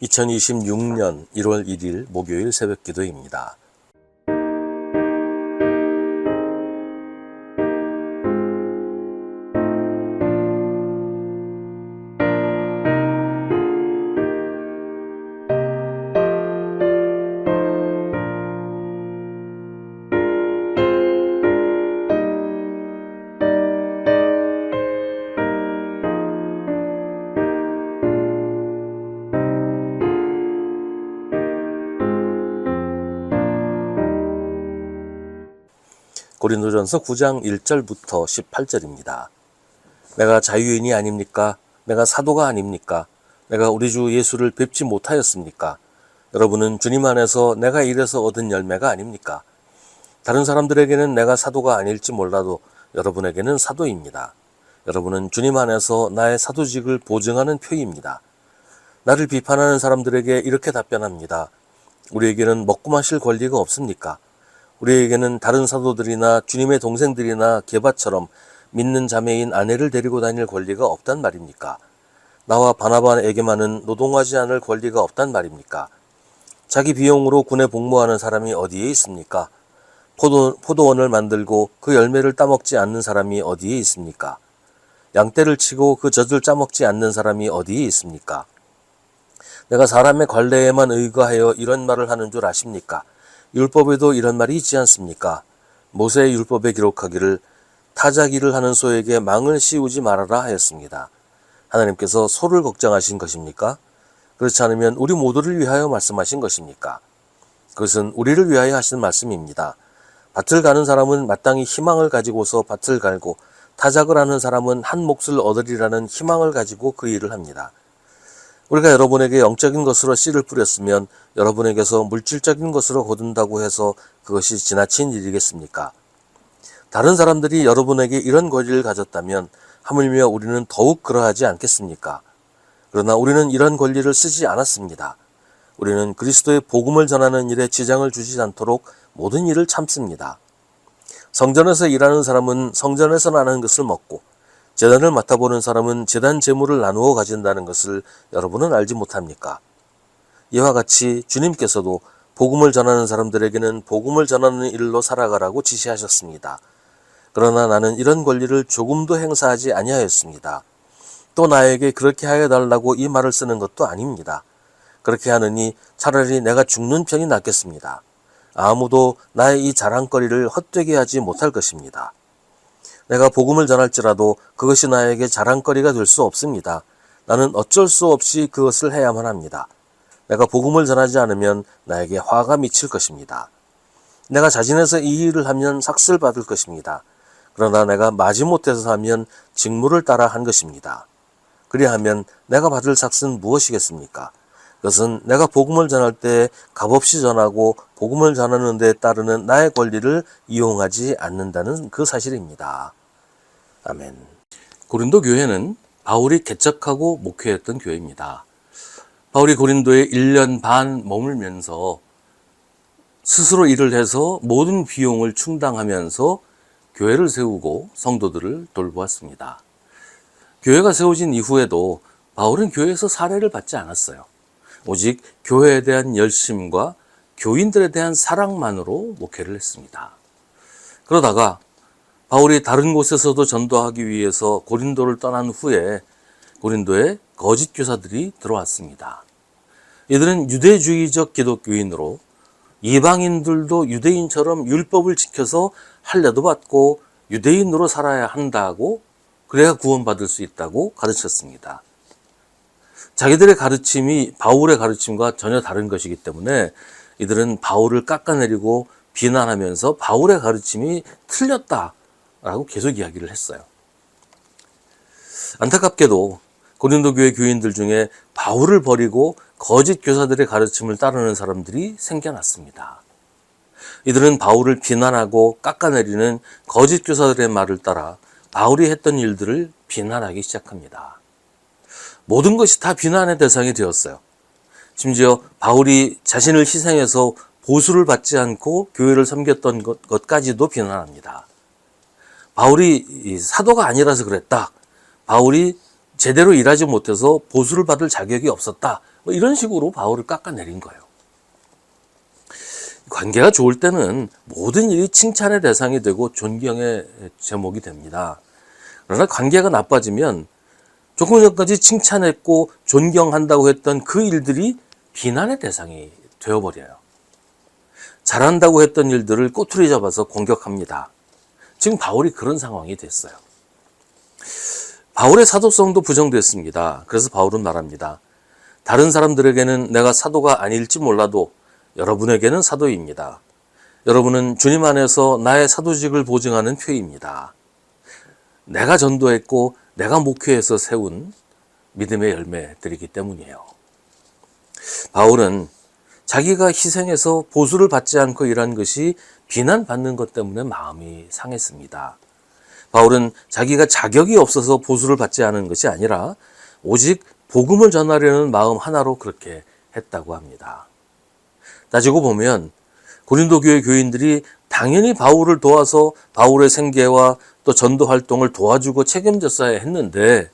2026년 1월 1일 목요일 새벽 기도입니다. 고린도전서 9장 1절부터 18절입니다. 내가 자유인이 아닙니까? 내가 사도가 아닙니까? 내가 우리 주 예수를 뵙지 못하였습니까? 여러분은 주님 안에서 내가 이래서 얻은 열매가 아닙니까? 다른 사람들에게는 내가 사도가 아닐지 몰라도 여러분에게는 사도입니다. 여러분은 주님 안에서 나의 사도직을 보증하는 표입니다. 나를 비판하는 사람들에게 이렇게 답변합니다. 우리에게는 먹고 마실 권리가 없습니까? 우리에게는 다른 사도들이나 주님의 동생들이나 게바처럼 믿는 자매인 아내를 데리고 다닐 권리가 없단 말입니까? 나와 바나바에게만은 노동하지 않을 권리가 없단 말입니까? 자기 비용으로 군에 복무하는 사람이 어디에 있습니까? 포도원을 만들고 그 열매를 따먹지 않는 사람이 어디에 있습니까? 양떼를 치고 그 젖을 짜먹지 않는 사람이 어디에 있습니까? 내가 사람의 관례에만 의거하여 이런 말을 하는 줄 아십니까? 율법에도 이런 말이 있지 않습니까? 모세의 율법에 기록하기를 타자기를 하는 소에게 망을 씌우지 말아라 하였습니다. 하나님께서 소를 걱정하신 것입니까? 그렇지 않으면 우리 모두를 위하여 말씀하신 것입니까? 그것은 우리를 위하여 하신 말씀입니다. 밭을 가는 사람은 마땅히 희망을 가지고서 밭을 갈고 타작을 하는 사람은 한 몫을 얻으리라는 희망을 가지고 그 일을 합니다. 우리가 여러분에게 영적인 것으로 씨를 뿌렸으면 여러분에게서 물질적인 것으로 거둔다고 해서 그것이 지나친 일이겠습니까? 다른 사람들이 여러분에게 이런 권리를 가졌다면 하물며 우리는 더욱 그러하지 않겠습니까? 그러나 우리는 이런 권리를 쓰지 않았습니다. 우리는 그리스도의 복음을 전하는 일에 지장을 주지 않도록 모든 일을 참습니다. 성전에서 일하는 사람은 성전에서 나는 것을 먹고 제단을 맡아보는 사람은 제단 제물을 나누어 가진다는 것을 여러분은 알지 못합니까? 이와 같이 주님께서도 복음을 전하는 사람들에게는 복음을 전하는 일로 살아가라고 지시하셨습니다. 그러나 나는 이런 권리를 조금도 행사하지 아니하였습니다. 또 나에게 그렇게 하여 달라고 이 말을 쓰는 것도 아닙니다. 그렇게 하느니 차라리 내가 죽는 편이 낫겠습니다. 아무도 나의 이 자랑거리를 헛되게 하지 못할 것입니다. 내가 복음을 전할지라도 그것이 나에게 자랑거리가 될 수 없습니다. 나는 어쩔 수 없이 그것을 해야만 합니다. 내가 복음을 전하지 않으면 나에게 화가 미칠 것입니다. 내가 자진해서 이 일을 하면 삭슬 받을 것입니다. 그러나 내가 마지못해서 하면 직무를 따라 한 것입니다. 그리하면 내가 받을 삭은 무엇이겠습니까? 그것은 내가 복음을 전할 때 값없이 전하고 복음을 전하는 데 따르는 나의 권리를 이용하지 않는다는 그 사실입니다. 아멘. 고린도 교회는 바울이 개척하고 목회했던 교회입니다. 바울이 고린도에 1년 반 머물면서 스스로 일을 해서 모든 비용을 충당하면서 교회를 세우고 성도들을 돌보았습니다. 교회가 세워진 이후에도 바울은 교회에서 사례를 받지 않았어요. 오직 교회에 대한 열심과 교인들에 대한 사랑만으로 목회를 했습니다. 그러다가 바울이 다른 곳에서도 전도하기 위해서 고린도를 떠난 후에 고린도에 거짓 교사들이 들어왔습니다. 이들은 유대주의적 기독교인으로 이방인들도 유대인처럼 율법을 지켜서 할례도 받고 유대인으로 살아야 한다고, 그래야 구원받을 수 있다고 가르쳤습니다. 자기들의 가르침이 바울의 가르침과 전혀 다른 것이기 때문에 이들은 바울을 깎아내리고 비난하면서 바울의 가르침이 틀렸다라고 계속 이야기를 했어요. 안타깝게도 고린도 교회 교인들 중에 바울을 버리고 거짓 교사들의 가르침을 따르는 사람들이 생겨났습니다. 이들은 바울을 비난하고 깎아내리는 거짓 교사들의 말을 따라 바울이 했던 일들을 비난하기 시작합니다. 모든 것이 다 비난의 대상이 되었어요. 심지어 바울이 자신을 희생해서 보수를 받지 않고 교회를 섬겼던 것까지도 비난합니다. 바울이 사도가 아니라서 그랬다. 바울이 제대로 일하지 못해서 보수를 받을 자격이 없었다. 뭐 이런 식으로 바울을 깎아내린 거예요. 관계가 좋을 때는 모든 일이 칭찬의 대상이 되고 존경의 제목이 됩니다. 그러나 관계가 나빠지면 조금 전까지 칭찬했고 존경한다고 했던 그 일들이 비난의 대상이 되어버려요. 잘한다고 했던 일들을 꼬투리 잡아서 공격합니다. 지금 바울이 그런 상황이 됐어요. 바울의 사도성도 부정됐습니다. 그래서 바울은 말합니다. 다른 사람들에게는 내가 사도가 아닐지 몰라도 여러분에게는 사도입니다. 여러분은 주님 안에서 나의 사도직을 보증하는 표입니다. 내가 전도했고 내가 목회해서 세운 믿음의 열매들이기 때문이에요. 바울은 자기가 희생해서 보수를 받지 않고 일한 것이 비난받는 것 때문에 마음이 상했습니다. 바울은 자기가 자격이 없어서 보수를 받지 않은 것이 아니라 오직 복음을 전하려는 마음 하나로 그렇게 했다고 합니다. 따지고 보면 고린도 교회 교인들이 당연히 바울을 도와서 바울의 생계와 또 전도 활동을 도와주고 책임졌어야 했는데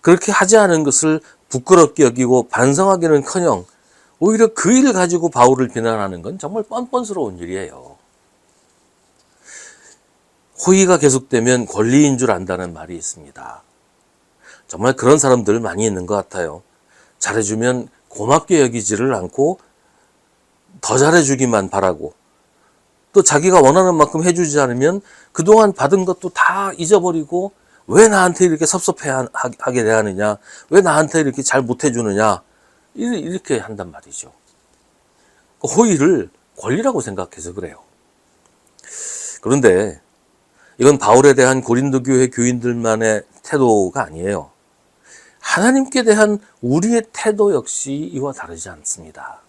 그렇게 하지 않은 것을 부끄럽게 여기고 반성하기는커녕 오히려 그 일을 가지고 바울을 비난하는 건 정말 뻔뻔스러운 일이에요. 호의가 계속되면 권리인 줄 안다는 말이 있습니다. 정말 그런 사람들 많이 있는 것 같아요. 잘해주면 고맙게 여기지를 않고 더 잘해주기만 바라고 또 자기가 원하는 만큼 해주지 않으면 그동안 받은 것도 다 잊어버리고 왜 나한테 이렇게 섭섭해하게 대하느냐, 왜 나한테 이렇게 잘 못해주느냐 이렇게 한단 말이죠. 호의를 권리라고 생각해서 그래요. 그런데 이건 바울에 대한 고린도 교회 교인들만의 태도가 아니에요. 하나님께 대한 우리의 태도 역시 이와 다르지 않습니다.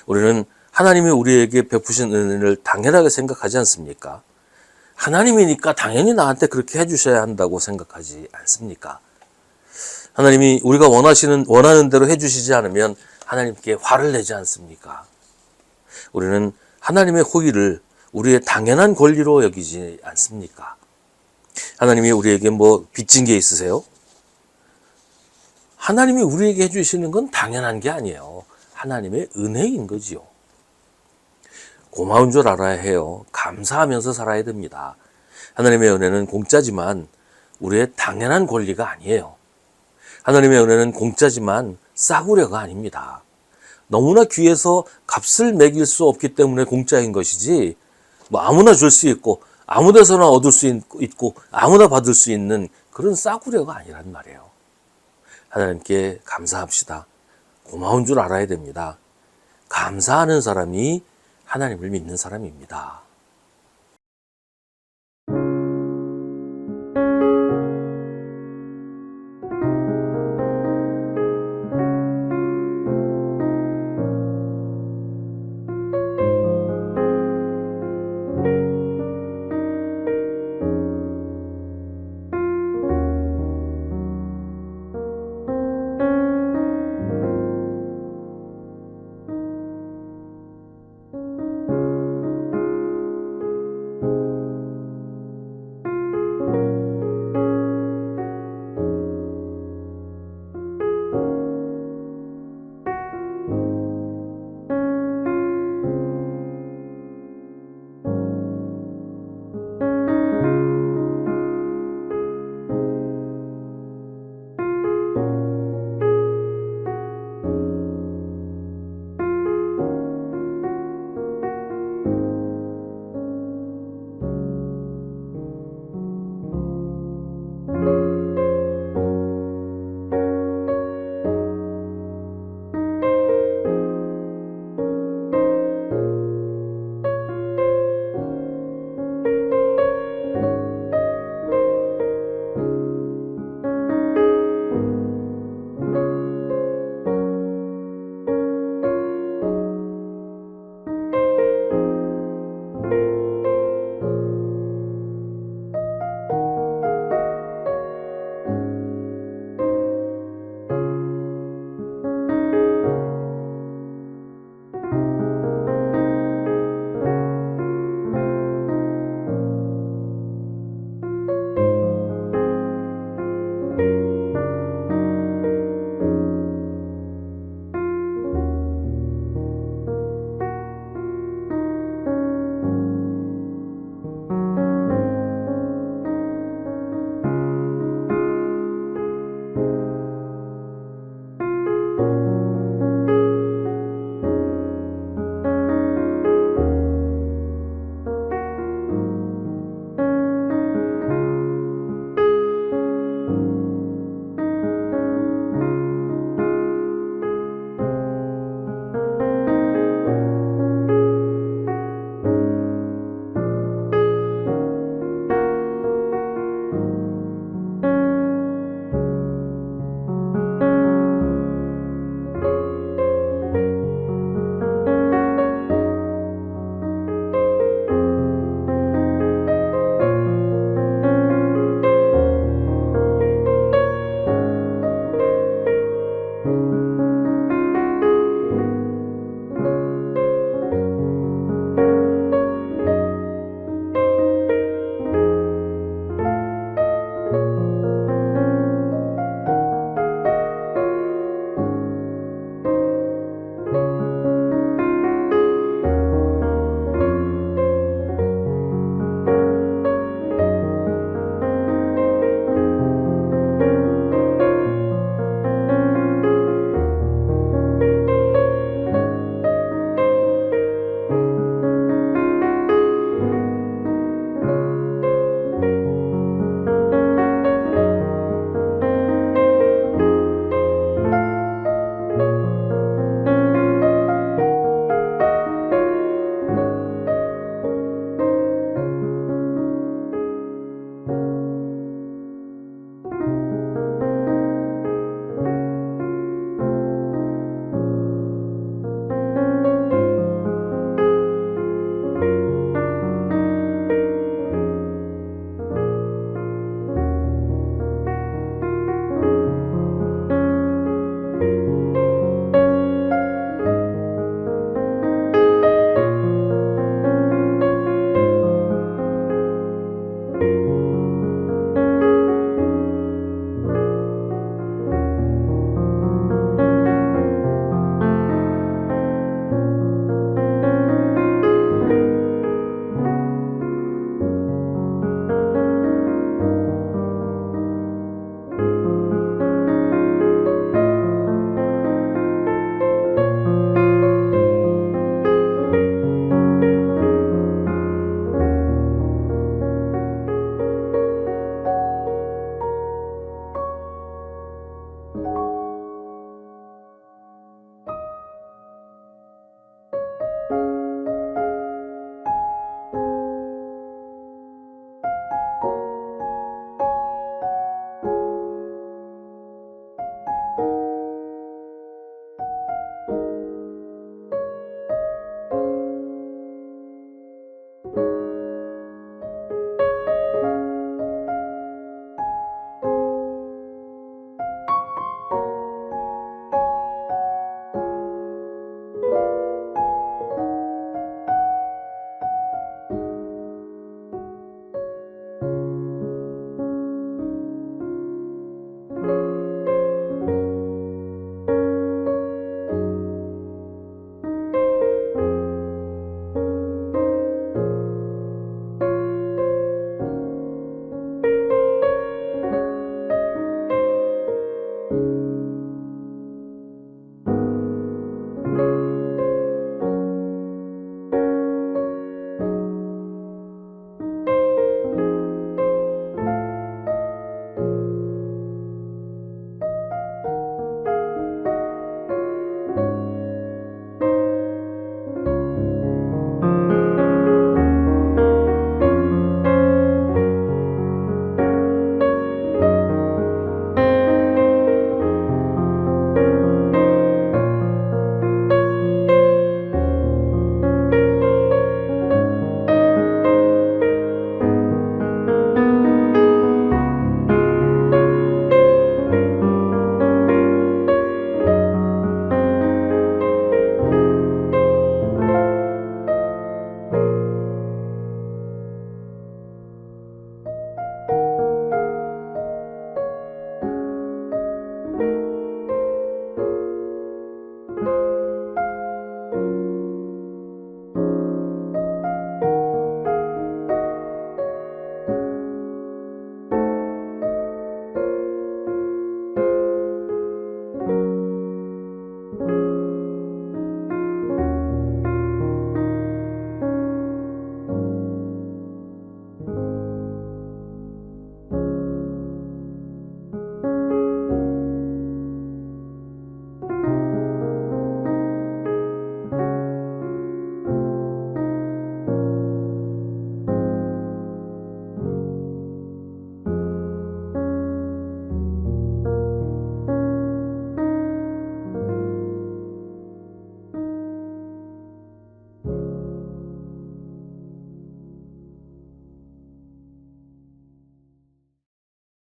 우리는 하나님이 우리에게 베푸신 은혜를 당연하게 생각하지 않습니까? 하나님이니까 당연히 나한테 그렇게 해주셔야 한다고 생각하지 않습니까? 하나님이 우리가 원하는 대로 해주시지 않으면 하나님께 화를 내지 않습니까? 우리는 하나님의 호의를 우리의 당연한 권리로 여기지 않습니까? 하나님이 우리에게 뭐 빚진 게 있으세요? 하나님이 우리에게 해주시는 건 당연한 게 아니에요. 하나님의 은혜인 거지요. 고마운 줄 알아야 해요. 감사하면서 살아야 됩니다. 하나님의 은혜는 공짜지만 우리의 당연한 권리가 아니에요. 하나님의 은혜는 공짜지만 싸구려가 아닙니다. 너무나 귀해서 값을 매길 수 없기 때문에 공짜인 것이지 뭐 아무나 줄 수 있고 아무 데서나 얻을 수 있고 아무나 받을 수 있는 그런 싸구려가 아니란 말이에요. 하나님께 감사합시다. 고마운 줄 알아야 됩니다. 감사하는 사람이 하나님을 믿는 사람입니다.